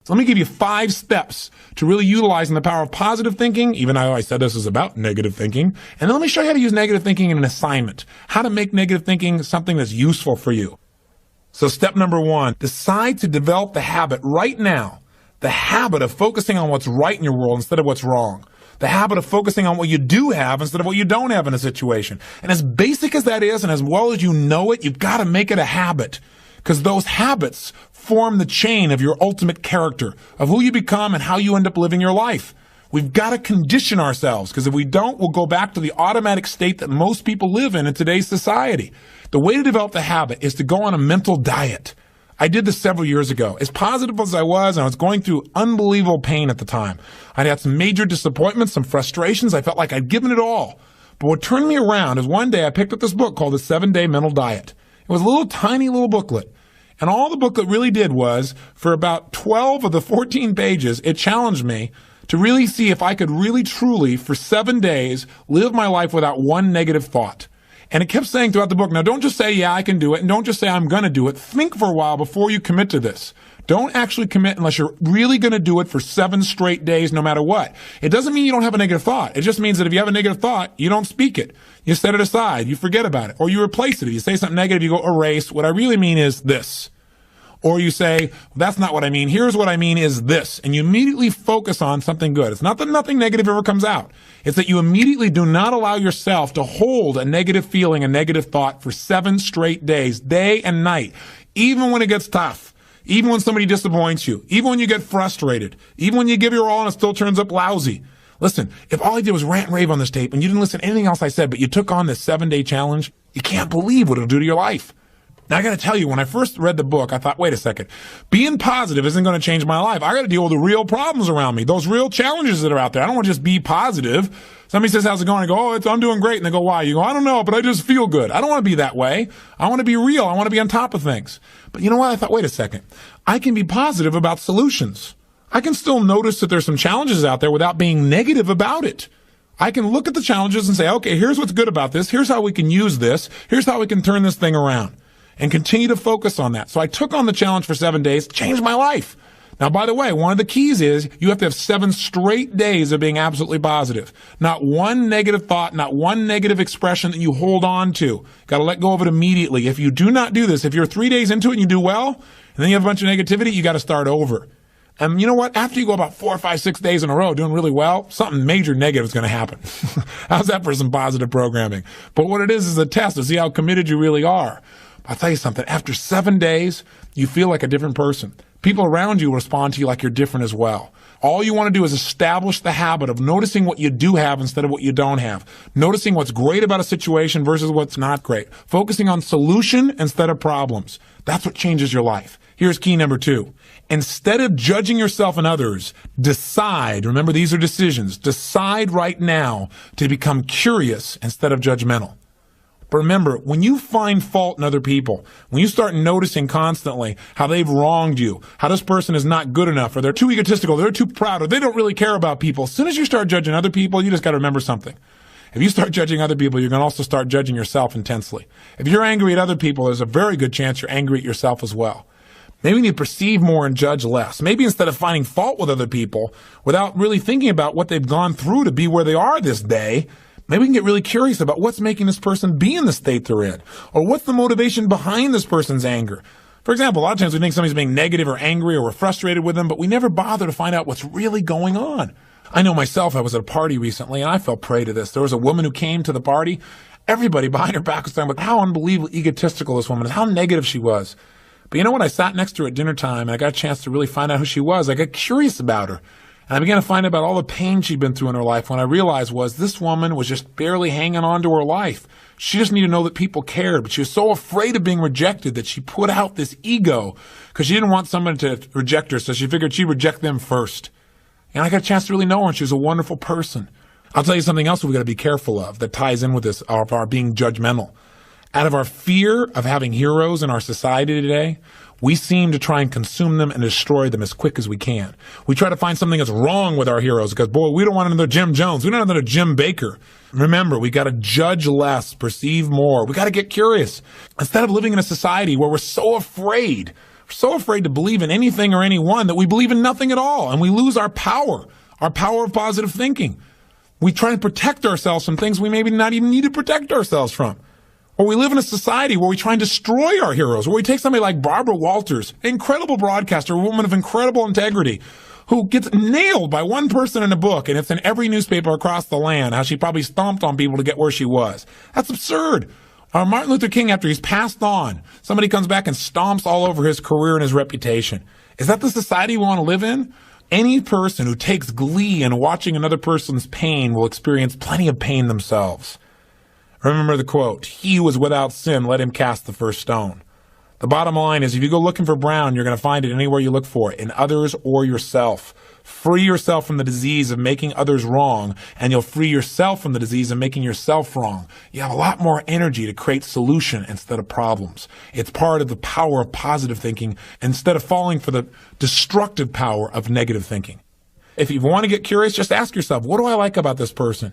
So let me give you 5 steps to really utilizing the power of positive thinking, even though I said this is about negative thinking. And then let me show you how to use negative thinking in an assignment, how to make negative thinking something that's useful for you. So step number 1, decide to develop the habit right now, the habit of focusing on what's right in your world instead of what's wrong. The habit of focusing on what you do have instead of what you don't have in a situation. And as basic as that is, and as well as you know it, you've got to make it a habit. Because those habits form the chain of your ultimate character, of who you become and how you end up living your life. We've got to condition ourselves, because if we don't, we'll go back to the automatic state that most people live in today's society. The way to develop the habit is to go on a mental diet. I did this several years ago. As positive as I was going through unbelievable pain at the time. I'd had some major disappointments, some frustrations. I felt like I'd given it all. But what turned me around is one day I picked up this book called The 7-Day Mental Diet. It was a little tiny little booklet. And all the booklet really did was, for about 12 of the 14 pages, it challenged me to really see if I could really truly, for 7 days, live my life without one negative thought. And it kept saying throughout the book, now don't just say, yeah, I can do it, and don't just say, I'm going to do it. Think for a while before you commit to this. Don't actually commit unless you're really going to do it for 7 straight days, no matter what. It doesn't mean you don't have a negative thought. It just means that if you have a negative thought, you don't speak it. You set it aside. You forget about it. Or you replace it. If you say something negative, you go erase. What I really mean is this. Or you say, that's not what I mean. Here's what I mean is this. And you immediately focus on something good. It's not that nothing negative ever comes out. It's that you immediately do not allow yourself to hold a negative feeling, a negative thought for 7 straight days, day and night, even when it gets tough. Even when somebody disappoints you, even when you get frustrated, even when you give your all and it still turns up lousy. Listen, if all I did was rant and rave on this tape and you didn't listen to anything else I said, but you took on this 7-day challenge, you can't believe what it'll do to your life. Now, I got to tell you, when I first read the book, I thought, wait a second, being positive isn't going to change my life. I got to deal with the real problems around me, those real challenges that are out there. I don't want to just be positive. Somebody says, how's it going? I go, I'm doing great. And they go, why? You go, I don't know, but I just feel good. I don't want to be that way. I want to be real. I want to be on top of things. But you know what? I thought, wait a second. I can be positive about solutions. I can still notice that there's some challenges out there without being negative about it. I can look at the challenges and say, okay, here's what's good about this. Here's how we can use this. Here's how we can turn this thing around. And continue to focus on that. So I took on the challenge for 7 days, changed my life. Now, by the way, one of the keys is you have to have 7 straight days of being absolutely positive. Not one negative thought, not one negative expression that you hold on to. Got to let go of it immediately. If you do not do this, if you're 3 days into it and you do well, and then you have a bunch of negativity, you got to start over. And you know what? After you go about 4 or 5, 6 days in a row doing really well, something major negative is going to happen. How's that for some positive programming? But what it is a test to see how committed you really are. I'll tell you something. After 7 days, you feel like a different person. People around you respond to you like you're different as well. All you want to do is establish the habit of noticing what you do have instead of what you don't have. Noticing what's great about a situation versus what's not great. Focusing on solution instead of problems. That's what changes your life. Here's key number 2. Instead of judging yourself and others, decide, remember these are decisions, decide right now to become curious instead of judgmental. But remember, when you find fault in other people, when you start noticing constantly how they've wronged you, how this person is not good enough, or they're too egotistical, they're too proud, or they don't really care about people, as soon as you start judging other people, you just got to remember something. If you start judging other people, you're going to also start judging yourself intensely. If you're angry at other people, there's a very good chance you're angry at yourself as well. Maybe you need to perceive more and judge less. Maybe instead of finding fault with other people, without really thinking about what they've gone through to be where they are this day, maybe we can get really curious about what's making this person be in the state they're in, or what's the motivation behind this person's anger. For example, a lot of times we think somebody's being negative or angry or we're frustrated with them, but we never bother to find out what's really going on. I know myself, I was at a party recently and I fell prey to this. There was a woman who came to the party. Everybody behind her back was talking about how unbelievably egotistical this woman is, how negative she was. But you know what? I sat next to her at dinner time and I got a chance to really find out who she was. I got curious about her. And I began to find out about all the pain she'd been through in her life. When I realized was this woman was just barely hanging on to her life. She just needed to know that people cared, but she was so afraid of being rejected that she put out this ego because she didn't want someone to reject her, so she figured she'd reject them first. And I got a chance to really know her, and she was a wonderful person. I'll tell you something else we've got to be careful of that ties in with this, of our being judgmental. Out of our fear of having heroes in our society today, we seem to try and consume them and destroy them as quick as we can. We try to find something that's wrong with our heroes because, boy, we don't want another Jim Jones. We don't want another Jim Baker. Remember, we got to judge less, perceive more. We got to get curious. Instead of living in a society where we're so afraid We're so afraid to believe in anything or anyone that we believe in nothing at all, and we lose our power of positive thinking. We try and protect ourselves from things we maybe not even need to protect ourselves from. Or we live in a society where we try and destroy our heroes, where we take somebody like Barbara Walters, an incredible broadcaster, a woman of incredible integrity, who gets nailed by one person in a book, and it's in every newspaper across the land, how she probably stomped on people to get where she was. That's absurd. Martin Luther King, after he's passed on, somebody comes back and stomps all over his career and his reputation. Is that the society we want to live in? Any person who takes glee in watching another person's pain will experience plenty of pain themselves. Remember the quote, "He who is without sin, let him cast the first stone." The bottom line is, if you go looking for brown, you're going to find it anywhere you look for it, in others or yourself. Free yourself from the disease of making others wrong, and you'll free yourself from the disease of making yourself wrong. You have a lot more energy to create solution instead of problems. It's part of the power of positive thinking instead of falling for the destructive power of negative thinking. If you want to get curious, just ask yourself, what do I like about this person?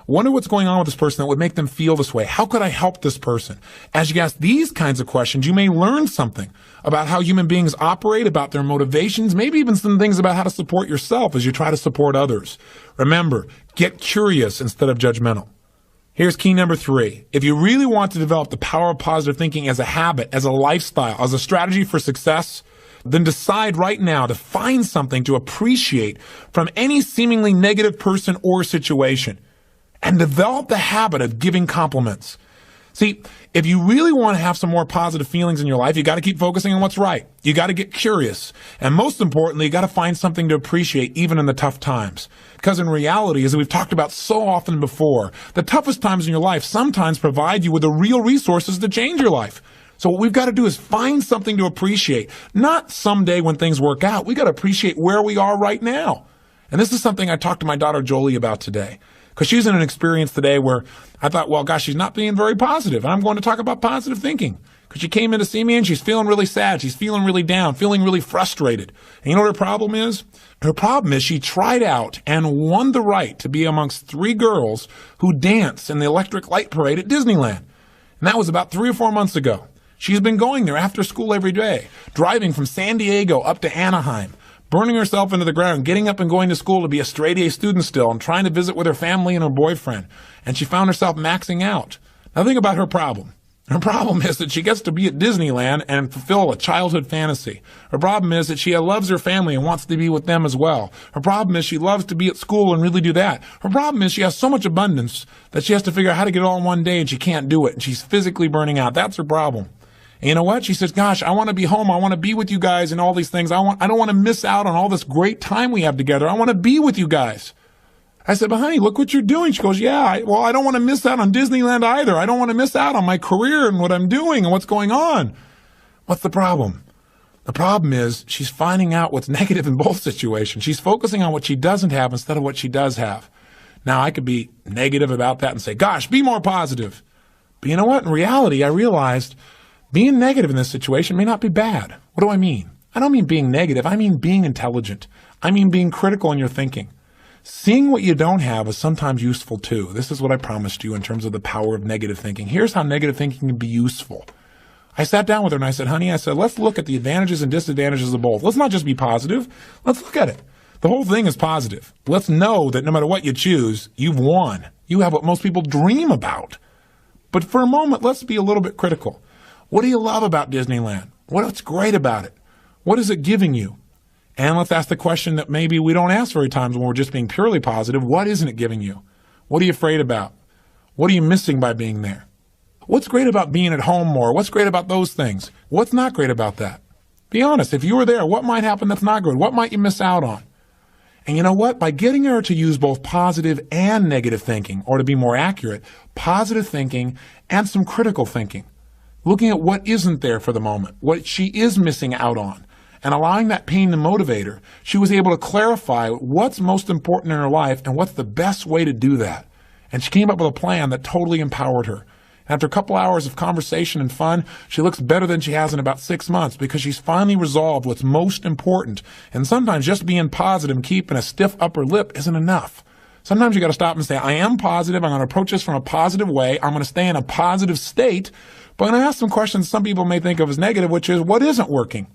Wonder what's going on with this person that would make them feel this way. How could I help this person? As you ask these kinds of questions, you may learn something about how human beings operate, about their motivations, maybe even some things about how to support yourself as you try to support others. Remember, get curious instead of judgmental. Here's key number 3. If you really want to develop the power of positive thinking as a habit, as a lifestyle, as a strategy for success, then decide right now to find something to appreciate from any seemingly negative person or situation. And develop the habit of giving compliments. See, if you really want to have some more positive feelings in your life, you got to keep focusing on what's right. You got to get curious. And most importantly, you got to find something to appreciate even in the tough times. Because in reality, as we've talked about so often before, the toughest times in your life sometimes provide you with the real resources to change your life. So what we've got to do is find something to appreciate. Not someday when things work out. We got to appreciate where we are right now. And this is something I talked to my daughter Jolie about today. Because she's in an experience today where I thought, well, gosh, she's not being very positive. And I'm going to talk about positive thinking. Because she came in to see me and she's feeling really sad. She's feeling really down, feeling really frustrated. And you know what her problem is? Her problem is she tried out and won the right to be amongst 3 girls who danced in the Electric Light Parade at Disneyland. And that was about 3 or 4 months ago. She's been going there after school every day, driving from San Diego up to Anaheim, burning herself into the ground, getting up and going to school to be a straight A student still, and trying to visit with her family and her boyfriend. And she found herself maxing out. Now think about her problem. Her problem is that she gets to be at Disneyland and fulfill a childhood fantasy. Her problem is that she loves her family and wants to be with them as well. Her problem is she loves to be at school and really do that. Her problem is she has so much abundance that she has to figure out how to get it all in one day and she can't do it. And she's physically burning out. That's her problem. And you know what? She says, gosh, I want to be home. I want to be with you guys and all these things. I don't want to miss out on all this great time we have together. I want to be with you guys. I said, but honey, look what you're doing. She goes, yeah, I don't want to miss out on Disneyland either. I don't want to miss out on my career and what I'm doing and what's going on. What's the problem? The problem is she's finding out what's negative in both situations. She's focusing on what she doesn't have instead of what she does have. Now, I could be negative about that and say, gosh, be more positive. But you know what? In reality, I realized being negative in this situation may not be bad. What do I mean? I don't mean being negative. I mean being intelligent. I mean being critical in your thinking. Seeing what you don't have is sometimes useful too. This is what I promised you in terms of the power of negative thinking. Here's how negative thinking can be useful. I sat down with her and I said, honey, let's look at the advantages and disadvantages of both. Let's not just be positive. Let's look at it. The whole thing is positive. Let's know that no matter what you choose, you've won. You have what most people dream about. But for a moment, let's be a little bit critical. What do you love about Disneyland? What's great about it? What is it giving you? And let's ask the question that maybe we don't ask very times when we're just being purely positive. What isn't it giving you? What are you afraid about? What are you missing by being there? What's great about being at home more? What's great about those things? What's not great about that? Be honest. If you were there, what might happen that's not good? What might you miss out on? And you know what? By getting her to use both positive and negative thinking, or to be more accurate, positive thinking and some critical thinking, looking at what isn't there for the moment, what she is missing out on, and allowing that pain to motivate her, she was able to clarify what's most important in her life and what's the best way to do that. And she came up with a plan that totally empowered her. After a couple hours of conversation and fun, she looks better than she has in about 6 months because she's finally resolved what's most important. And sometimes just being positive and keeping a stiff upper lip isn't enough. Sometimes you got to stop and say, I am positive. I'm going to approach this from a positive way. I'm going to stay in a positive state. But I'm going to ask some questions some people may think of as negative, which is, what isn't working?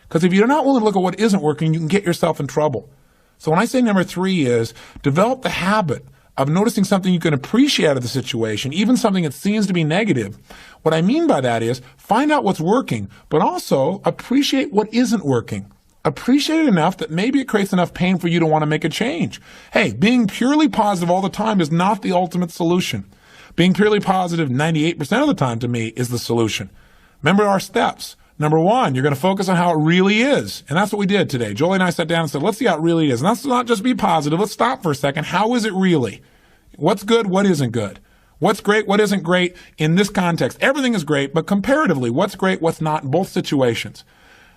Because if you're not willing to look at what isn't working, you can get yourself in trouble. So when I say number 3 is develop the habit of noticing something you can appreciate out of the situation, even something that seems to be negative. What I mean by that is find out what's working, but also appreciate what isn't working. Appreciate it enough that maybe it creates enough pain for you to want to make a change. Hey, being purely positive all the time is not the ultimate solution. Being purely positive 98% of the time to me is the solution. Remember our steps. Number 1, you're going to focus on how it really is. And that's what we did today. Jolie and I sat down and said, let's see how it really is. And let's not just be positive. Let's stop for a second. How is it really? What's good? What isn't good? What's great? What isn't great in this context? Everything is great, but comparatively, what's great? What's not in both situations?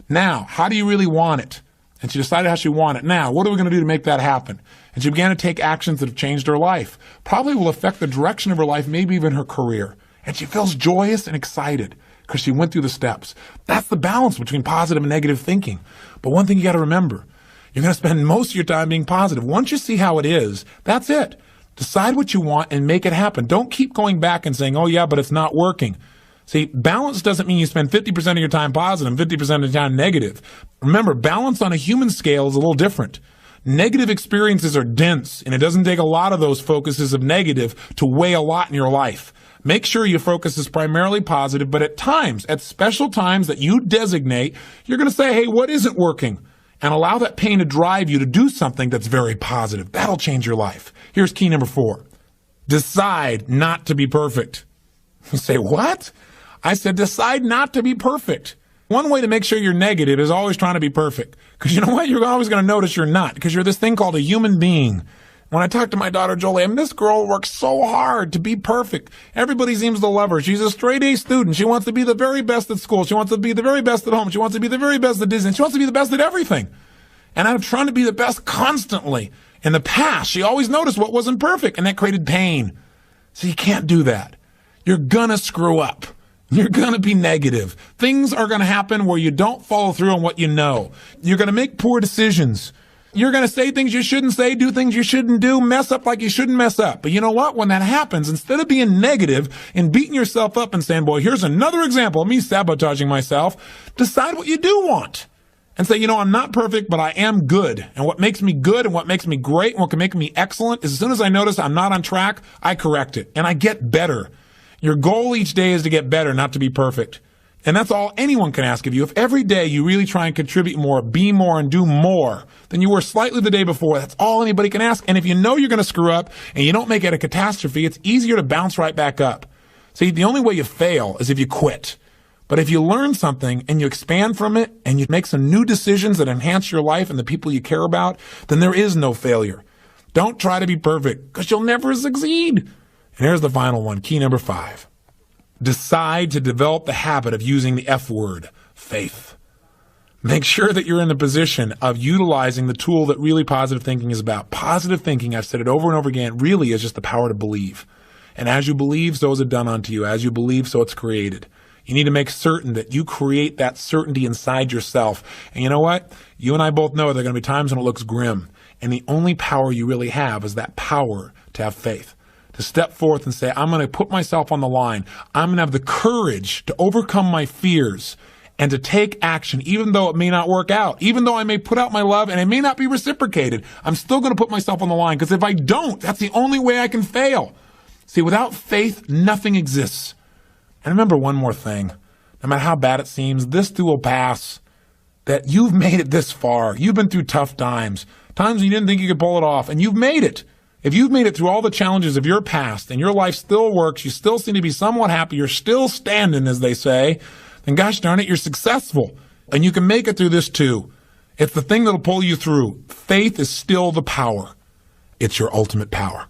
Now, how do you really want it? And she decided how she wanted it. Now, what are we going to do to make that happen? And she began to take actions that have changed her life. Probably will affect the direction of her life, maybe even her career. And she feels joyous and excited because she went through the steps. That's the balance between positive and negative thinking. But one thing you got to remember, you're going to spend most of your time being positive. Once you see how it is, that's it. Decide what you want and make it happen. Don't keep going back and saying, oh yeah, but it's not working. See, balance doesn't mean you spend 50% of your time positive and 50% of the time negative. Remember, balance on a human scale is a little different. Negative experiences are dense, and it doesn't take a lot of those focuses of negative to weigh a lot in your life. Make sure your focus is primarily positive, but at times, at special times that you designate, you're going to say, hey, what isn't working? And allow that pain to drive you to do something that's very positive. That'll change your life. Here's key number 4. Decide not to be perfect. You say, what? I said, decide not to be perfect. One way to make sure you're negative is always trying to be perfect. Because you know what? You're always going to notice you're not. Because you're this thing called a human being. When I talk to my daughter, Jolie, and this girl works so hard to be perfect. Everybody seems to love her. She's a straight A student. She wants to be the very best at school. She wants to be the very best at home. She wants to be the very best at Disney. She wants to be the best at everything. And I'm trying to be the best constantly. In the past, she always noticed what wasn't perfect, and that created pain. So you can't do that. You're gonna screw up. You're going to be negative. Things are going to happen where you don't follow through on what you know. You're going to make poor decisions. You're going to say things you shouldn't say, do things you shouldn't do, mess up like you shouldn't mess up. But you know what? When that happens, instead of being negative and beating yourself up and saying, boy, here's another example of me sabotaging myself, decide what you do want. And say, you know, I'm not perfect, but I am good. And what makes me good and what makes me great and what can make me excellent is as soon as I notice I'm not on track, I correct it and I get better. Your goal each day is to get better, not to be perfect. And that's all anyone can ask of you. If every day you really try and contribute more, be more, and do more than you were slightly the day before, that's all anybody can ask. And if you know you're going to screw up and you don't make it a catastrophe, it's easier to bounce right back up. See, the only way you fail is if you quit. But if you learn something and you expand from it and you make some new decisions that enhance your life and the people you care about, then there is no failure. Don't try to be perfect because you'll never succeed. And here's the final one, key number 5. Decide to develop the habit of using the F word, faith. Make sure that you're in the position of utilizing the tool that really positive thinking is about. Positive thinking, I've said it over and over again, really is just the power to believe. And as you believe, so is it done unto you. As you believe, so it's created. You need to make certain that you create that certainty inside yourself. And you know what? You and I both know there are going to be times when it looks grim. And the only power you really have is that power to have faith. To step forth and say, I'm going to put myself on the line. I'm going to have the courage to overcome my fears and to take action, even though it may not work out, even though I may put out my love and it may not be reciprocated. I'm still going to put myself on the line because if I don't, that's the only way I can fail. See, without faith, nothing exists. And remember one more thing. No matter how bad it seems, this too will pass. That you've made it this far. You've been through tough times, times when you didn't think you could pull it off, and you've made it. If you've made it through all the challenges of your past and your life still works, you still seem to be somewhat happy, you're still standing, as they say, then gosh darn it, you're successful. And you can make it through this too. It's the thing that'll pull you through. Faith is still the power. It's your ultimate power.